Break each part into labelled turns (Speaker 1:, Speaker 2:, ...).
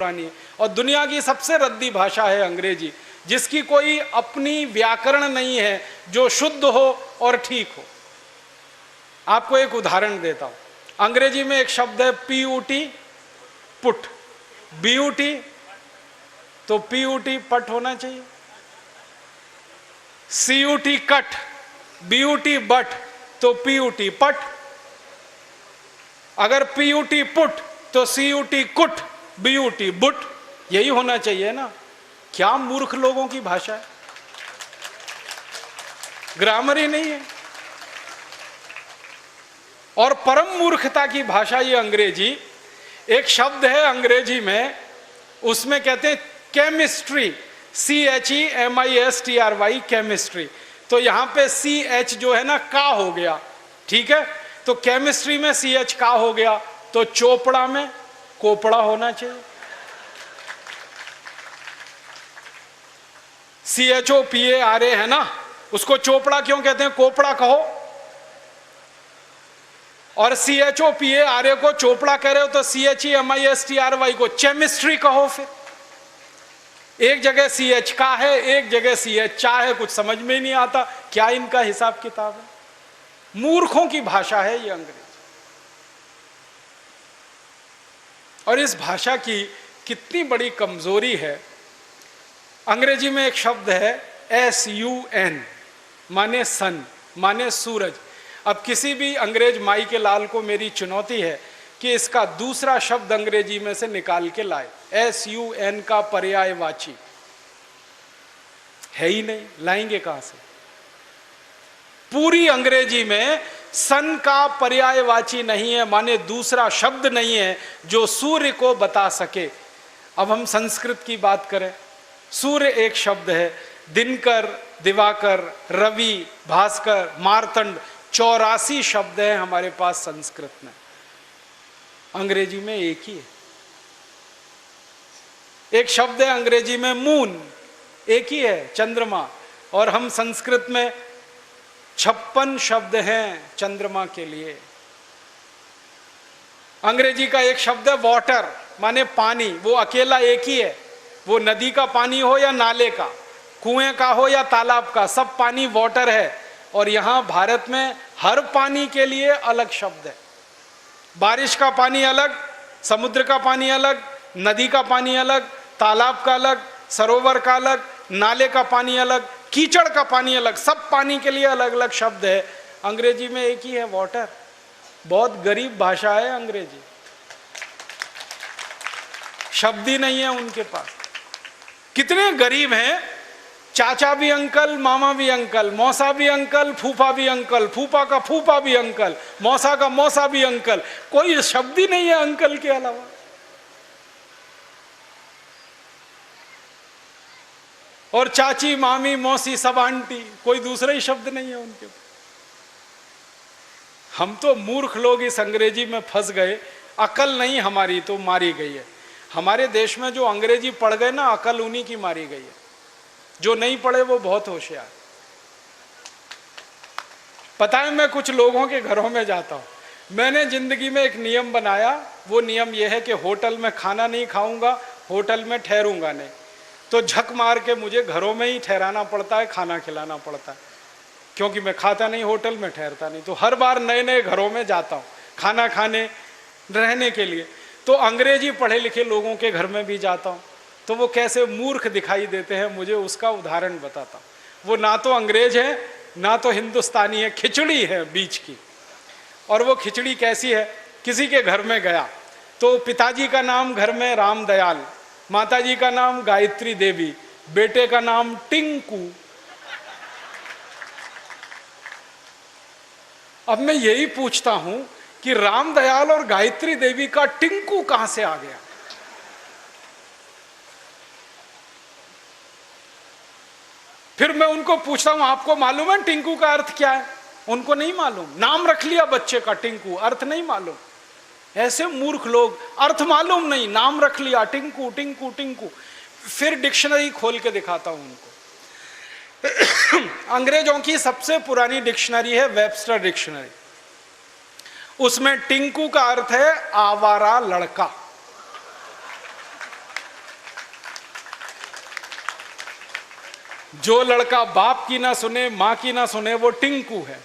Speaker 1: पुरानी है और दुनिया की सबसे रद्दी भाषा है अंग्रेजी, जिसकी कोई अपनी व्याकरण नहीं है जो शुद्ध हो और ठीक हो। आपको एक उदाहरण देता हूं। अंग्रेजी में एक शब्द है PUT, पुट, BUT, तो PUT पट होना चाहिए। CUT कट, BUT बट, तो PUT पट। अगर PUT पुट तो CUT कुट, BUT बुट, यही होना चाहिए ना। क्या मूर्ख लोगों की भाषा है, ग्रामर ही नहीं है। और परम मूर्खता की भाषा ये अंग्रेजी। एक शब्द है अंग्रेजी में, उसमें कहते हैं केमिस्ट्री, CHEMISTRY, केमिस्ट्री। तो यहां पे CH जो है ना का हो गया, ठीक है। तो केमिस्ट्री में CH का हो गया, तो चोपड़ा में कोपड़ा होना चाहिए। CHOPARA है ना, उसको चोपड़ा क्यों कहते हैं, कोपड़ा कहो। और CHOPARA को चोपड़ा कह रहे हो तो CHEMISTRY को चेमिस्ट्री कहो। फिर एक जगह CH का है, एक जगह CH चा है, कुछ समझ में ही नहीं आता क्या इनका हिसाब किताब है। मूर्खों की भाषा है ये अंग्रेजी। और इस भाषा की कितनी बड़ी कमजोरी है। अंग्रेजी में एक शब्द है SUN, माने सन, माने सूरज। अब किसी भी अंग्रेज माई के लाल को मेरी चुनौती है कि इसका दूसरा शब्द अंग्रेजी में से निकाल के लाए। SUN का पर्यायवाची है ही नहीं, लाएंगे कहां से। पूरी अंग्रेजी में सन का पर्यायवाची नहीं है, माने दूसरा शब्द नहीं है जो सूर्य को बता सके। अब हम संस्कृत की बात करें, सूर्य एक शब्द है, दिनकर, दिवाकर, रवि, भास्कर, मार्तंड, 84 शब्द हैं हमारे पास संस्कृत में। अंग्रेजी में एक ही है। एक शब्द है अंग्रेजी में मून, एक ही है, चंद्रमा। और हम संस्कृत में 56 शब्द हैं चंद्रमा के लिए। अंग्रेजी का एक शब्द है वाटर, माने पानी, वो अकेला एक ही है। वो नदी का पानी हो या नाले का, कुएं का हो या तालाब का, सब पानी वाटर है। और यहां भारत में हर पानी के लिए अलग शब्द है। बारिश का पानी अलग, समुद्र का पानी अलग, नदी का पानी अलग, तालाब का अलग, सरोवर का अलग, नाले का पानी अलग, कीचड़ का पानी अलग, सब पानी के लिए अलग अलग शब्द है। अंग्रेजी में एक ही है, वाटर। बहुत गरीब भाषा है अंग्रेजी, शब्द ही नहीं है उनके पास। कितने गरीब हैं, चाचा भी अंकल, मामा भी अंकल, मौसा भी अंकल, फूफा भी अंकल, फूफा का फूफा भी अंकल, मौसा का मौसा भी अंकल, कोई शब्द ही नहीं है अंकल के अलावा। और चाची, मामी, मौसी, सब आंटी, कोई दूसरा ही शब्द नहीं है उनके। हम तो मूर्ख लोग इस अंग्रेजी में फंस गए। अकल नहीं हमारी तो मारी गई है। हमारे देश में जो अंग्रेजी पढ़ गए ना, अकल उन्हीं की मारी गई है। जो नहीं पढ़े वो बहुत होशियार। पता है, मैं कुछ लोगों के घरों में जाता हूं। मैंने जिंदगी में एक नियम बनाया। वो नियम यह है कि होटल में खाना नहीं खाऊंगा, होटल में ठहरूंगा नहीं। तो झक मार के मुझे घरों में ही ठहराना पड़ता है, खाना खिलाना पड़ता है, क्योंकि मैं खाता नहीं, होटल में ठहरता नहीं। तो हर बार नए नए घरों में जाता हूँ खाना खाने, रहने के लिए। तो अंग्रेजी पढ़े लिखे लोगों के घर में भी जाता हूँ, तो वो कैसे मूर्ख दिखाई देते हैं मुझे उसका उदाहरण बताता हूँ। वो ना तो अंग्रेज है ना तो हिंदुस्तानी है, खिचड़ी है बीच की। और वो खिचड़ी कैसी है, किसी के घर में गया तो पिताजी का नाम घर में रामदयाल, माताजी का नाम गायत्री देवी, बेटे का नाम टिंकू। अब मैं यही पूछता हूं कि रामदयाल और गायत्री देवी का टिंकू कहां से आ गया। फिर मैं उनको पूछता हूं, आपको मालूम है टिंकू का अर्थ क्या है? उनको नहीं मालूम। नाम रख लिया बच्चे का टिंकू, अर्थ नहीं मालूम। ऐसे मूर्ख लोग, अर्थ मालूम नहीं, नाम रख लिया टिंकू टिंकू टिंकू। फिर डिक्शनरी खोल के दिखाता हूं उनको। अंग्रेजों की सबसे पुरानी डिक्शनरी है वेबस्टर डिक्शनरी। उसमें टिंकू का अर्थ है आवारा लड़का। जो लड़का बाप की ना सुने, माँ की ना सुने, वो टिंकू है।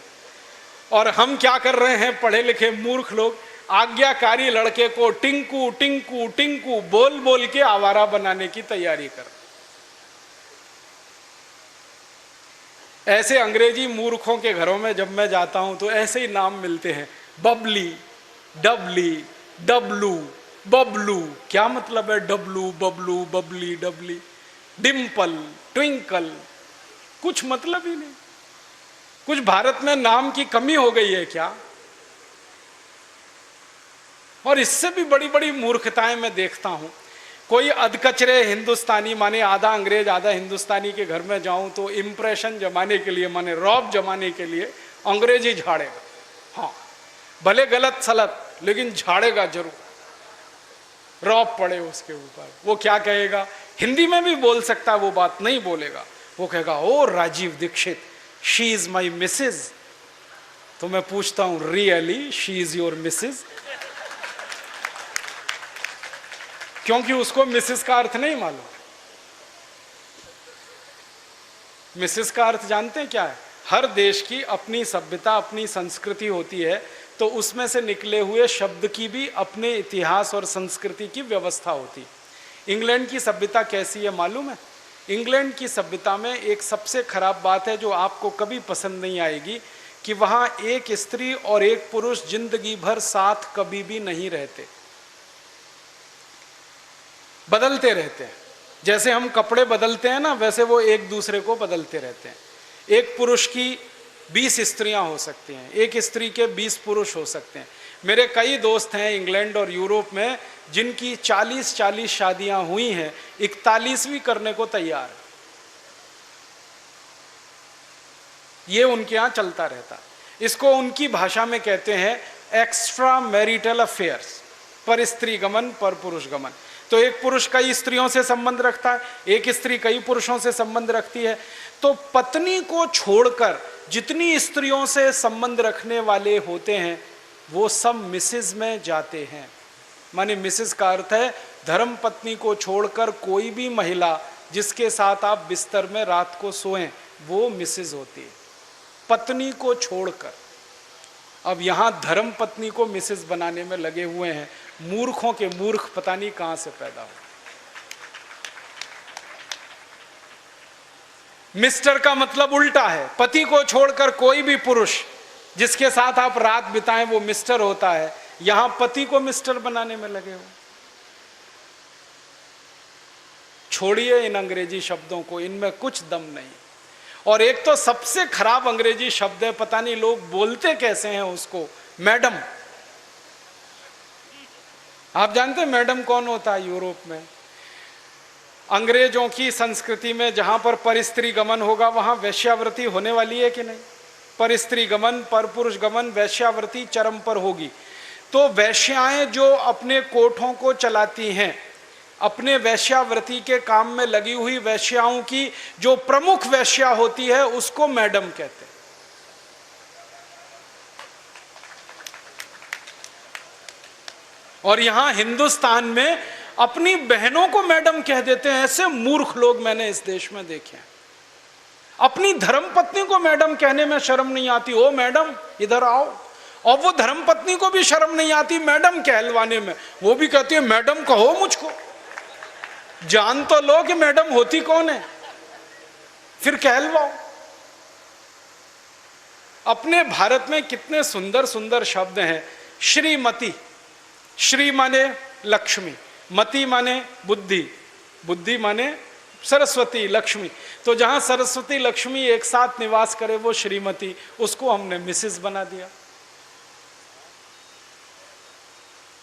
Speaker 1: और हम क्या कर रहे हैं, पढ़े लिखे मूर्ख लोग, आज्ञाकारी लड़के को टिंकू टिंकू टिंकू बोल बोल के आवारा बनाने की तैयारी कर। ऐसे अंग्रेजी मूर्खों के घरों में जब मैं जाता हूं तो ऐसे ही नाम मिलते हैं, बबली, डबली, डब्लू, बबलू। क्या मतलब है डब्लू, बबलू, बबली, डबली? डिम्पल, ट्विंकल, कुछ मतलब ही नहीं। कुछ भारत में नाम की कमी हो गई है क्या? और इससे भी बड़ी बड़ी मूर्खताएं मैं देखता हूं। कोई अधकचरे हिंदुस्तानी, माने आधा अंग्रेज आधा हिंदुस्तानी के घर में जाऊं तो इंप्रेशन जमाने के लिए, माने रौब जमाने के लिए अंग्रेजी झाड़ेगा। हाँ, भले गलत सलत, लेकिन झाड़ेगा जरूर, रौब पड़े उसके ऊपर। वो क्या कहेगा, हिंदी में भी बोल सकता है, वो बात नहीं बोलेगा। वो कहेगा, oh Rajiv Dixit, she is my Mrs. तो मैं पूछता हूं, really she is your Mrs? क्योंकि उसको मिसेस का अर्थ नहीं मालूम। मिसेस का अर्थ जानते हैं क्या है? हर देश की अपनी सभ्यता, अपनी संस्कृति होती है, तो उसमें से निकले हुए शब्द की भी अपने इतिहास और संस्कृति की व्यवस्था होती है। इंग्लैंड की सभ्यता कैसी है मालूम है? इंग्लैंड की सभ्यता में एक सबसे खराब बात है जो आपको कभी पसंद नहीं आएगी, कि वहां एक स्त्री और एक पुरुष जिंदगी भर साथ कभी भी नहीं रहते, बदलते रहते हैं। जैसे हम कपड़े बदलते हैं ना, वैसे वो एक दूसरे को बदलते रहते हैं। एक पुरुष की 20 स्त्रियां हो सकती हैं, एक स्त्री के 20 पुरुष हो सकते हैं। मेरे कई दोस्त हैं इंग्लैंड और यूरोप में जिनकी 40-40 शादियां हुई हैं, 41वीं करने को तैयार है। ये उनके यहां चलता रहता। इसको उनकी भाषा में कहते हैं एक्स्ट्रा मैरिटल अफेयर्स, पर स्त्री गमन पर पुरुष गमन। तो एक पुरुष कई स्त्रियों से संबंध रखता है, एक स्त्री कई पुरुषों से संबंध रखती है। तो पत्नी को छोड़कर जितनी स्त्रियों से संबंध रखने वाले होते हैं वो सब मिसेज में जाते हैं। माने मिसेज का अर्थ है धर्म पत्नी को छोड़कर कोई भी महिला जिसके साथ आप बिस्तर में रात को सोएं वो मिसेज होती है, पत्नी को छोड़कर। अब यहां धर्म पत्नी को मिसेज बनाने में लगे हुए हैं। मूर्खों के मूर्ख पता नहीं कहां से पैदा हो। मिस्टर का मतलब उल्टा है, पति को छोड़कर कोई भी पुरुष जिसके साथ आप रात बिताएं वो मिस्टर होता है। यहां पति को मिस्टर बनाने में लगे हो। छोड़िए इन अंग्रेजी शब्दों को, इनमें कुछ दम नहीं। और एक तो सबसे खराब अंग्रेजी शब्द है, पता नहीं लोग बोलते कैसे हैं उसको, मैडम। आप जानते हैं मैडम कौन होता है? यूरोप में अंग्रेजों की संस्कृति में जहां पर परस्त्री गमन होगा वहां वैश्यावृत्ति होने वाली है कि नहीं? परस्त्री गमन, पर पुरुष गमन, वैश्यावृत्ति चरम पर होगी। तो वैश्याएं जो अपने कोठों को चलाती हैं, अपने वैश्यावृत्ति के काम में लगी हुई वैश्याओं की जो प्रमुख वैश्या होती है उसको मैडम कहते हैं। और यहां हिंदुस्तान में अपनी बहनों को मैडम कह देते हैं। ऐसे मूर्ख लोग मैंने इस देश में देखे हैं। अपनी धर्मपत्नी को मैडम कहने में शर्म नहीं आती, ओ मैडम इधर आओ। और वो धर्मपत्नी को भी शर्म नहीं आती मैडम कहलवाने में, वो भी कहती है मैडम कहो मुझको। जान तो लो कि मैडम होती कौन है, फिर कहलवाओ। अपने भारत में कितने सुंदर सुंदर शब्द हैं। श्रीमती, श्री माने लक्ष्मी, मति माने बुद्धि, बुद्धि माने सरस्वती, लक्ष्मी। तो जहां सरस्वती लक्ष्मी एक साथ निवास करे वो श्रीमती, उसको हमने मिसेस बना दिया।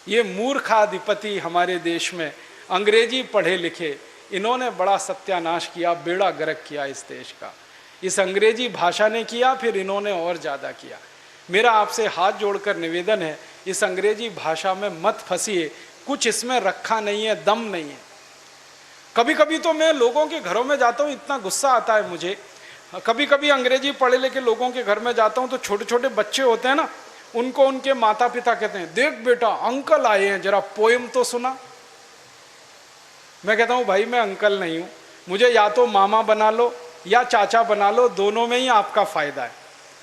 Speaker 1: ये मूर्खाधिपति हमारे देश में अंग्रेजी पढ़े लिखे, इन्होंने बड़ा सत्यानाश किया, बेड़ा गर्क किया इस देश का। इस अंग्रेजी भाषा ने किया, फिर इन्होंने और ज़्यादा किया। मेरा आपसे हाथ जोड़कर निवेदन है, इस अंग्रेजी भाषा में मत फंसिए, कुछ इसमें रखा नहीं है, दम नहीं है। कभी कभी तो मैं लोगों के घरों में जाता हूँ, इतना गुस्सा आता है मुझे। कभी कभी अंग्रेजी पढ़े लिखे लोगों के घर में जाता हूँ तो छोटे छोटे बच्चे होते हैं ना, उनको उनके माता पिता कहते हैं देख बेटा अंकल आए हैं, जरा पोएम तो सुना। मैं कहता हूँ भाई मैं अंकल नहीं हूँ, मुझे या तो मामा बना लो या चाचा बना लो, दोनों में ही आपका फायदा है,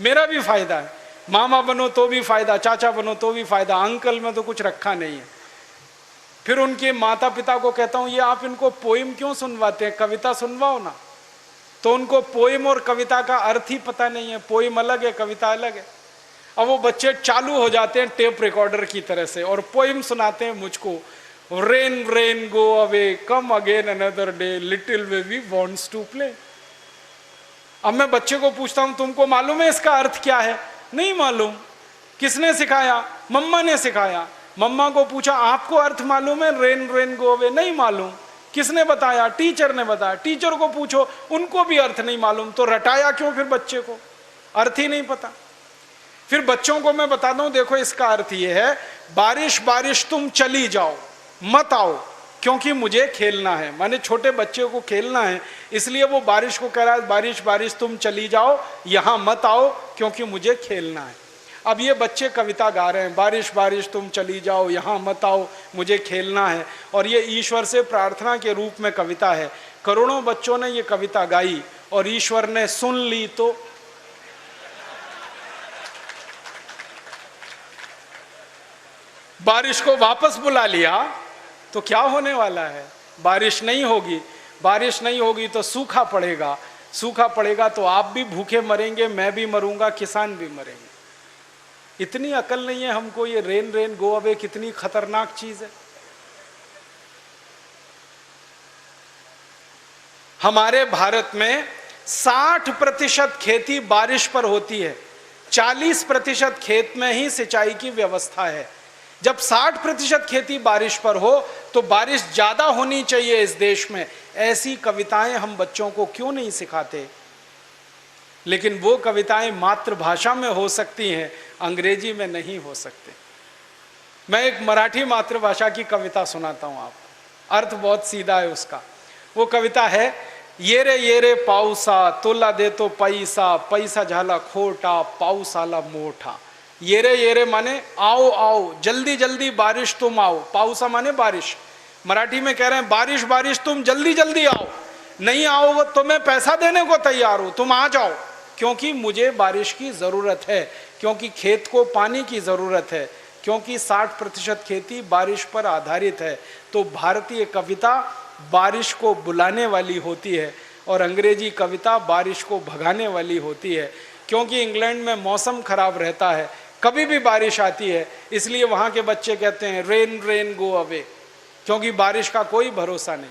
Speaker 1: मेरा भी फायदा है। मामा बनो तो भी फायदा, चाचा बनो तो भी फायदा, अंकल में तो कुछ रखा नहीं है। फिर उनके माता पिता को कहता हूं, ये आप इनको पोइम क्यों सुनवाते हैं, कविता सुनवाओ ना। तो उनको पोइम और कविता का अर्थ ही पता नहीं है, पोइम अलग है, कविता अलग है। अब वो बच्चे चालू हो जाते हैं टेप रिकॉर्डर की तरह से और पोइम सुनाते हैं मुझको, rain rain go away come again another day little baby wants to play. अब मैं बच्चे को पूछता हूं, तुमको मालूम है इसका अर्थ क्या है? नहीं मालूम। किसने सिखाया? मम्मा ने सिखाया। मम्मा को पूछा, आपको अर्थ मालूम है रेन रेन गो अवे? नहीं मालूम। किसने बताया? टीचर ने बताया। टीचर को पूछो, उनको भी अर्थ नहीं मालूम। तो रटाया क्यों फिर बच्चे को? अर्थ ही नहीं पता। फिर बच्चों को मैं बताता हूं, देखो इसका अर्थ ये है, बारिश बारिश तुम चली जाओ, मत आओ क्योंकि मुझे खेलना है। माने छोटे बच्चे को खेलना है, इसलिए वो बारिश को कह रहा है, बारिश बारिश तुम चली जाओ, यहां मत आओ क्योंकि मुझे खेलना है। अब ये बच्चे कविता गा रहे हैं, बारिश बारिश तुम चली जाओ, यहां मत आओ, मुझे खेलना है, और ये ईश्वर से प्रार्थना के रूप में कविता है। करोड़ों बच्चों ने ये कविता गाई और ईश्वर ने सुन ली तो बारिश को वापस बुला लिया। तो क्या होने वाला है? बारिश नहीं होगी। बारिश नहीं होगी तो सूखा पड़ेगा। सूखा पड़ेगा तो आप भी भूखे मरेंगे, मैं भी मरूंगा, किसान भी मरेंगे। इतनी अकल नहीं है हमको, ये रेन रेन गो अवे कितनी खतरनाक चीज है। हमारे भारत में 60% खेती बारिश पर होती है, 40% खेत में ही सिंचाई की व्यवस्था है। जब 60% खेती बारिश पर हो तो बारिश ज्यादा होनी चाहिए इस देश में। ऐसी कविताएं हम बच्चों को क्यों नहीं सिखाते? लेकिन वो कविताएं मातृभाषा में हो सकती हैं, अंग्रेजी में नहीं हो सकते। मैं एक मराठी मातृभाषा की कविता सुनाता हूं आपको, अर्थ बहुत सीधा है उसका। वो कविता है, ये रे पाऊसा तुला देतो पैसा, पैसा झाला खोटा, पाऊस आला मोठा। ये रे माने आओ आओ, जल्दी जल्दी बारिश तुम आओ। पाऊसा माने बारिश। मराठी में कह रहे हैं, बारिश बारिश तुम जल्दी जल्दी आओ, नहीं आओ तो मैं पैसा देने को तैयार हूं, तुम आ जाओ क्योंकि मुझे बारिश की जरूरत है, क्योंकि खेत को पानी की जरूरत है, क्योंकि 60% खेती बारिश पर आधारित है। तो भारतीय कविता बारिश को बुलाने वाली होती है और अंग्रेजी कविता बारिश को भगाने वाली होती है। क्योंकि इंग्लैंड में मौसम खराब रहता है, कभी भी बारिश आती है, इसलिए वहाँ के बच्चे कहते हैं रेन रेन गो अवे, क्योंकि बारिश का कोई भरोसा नहीं।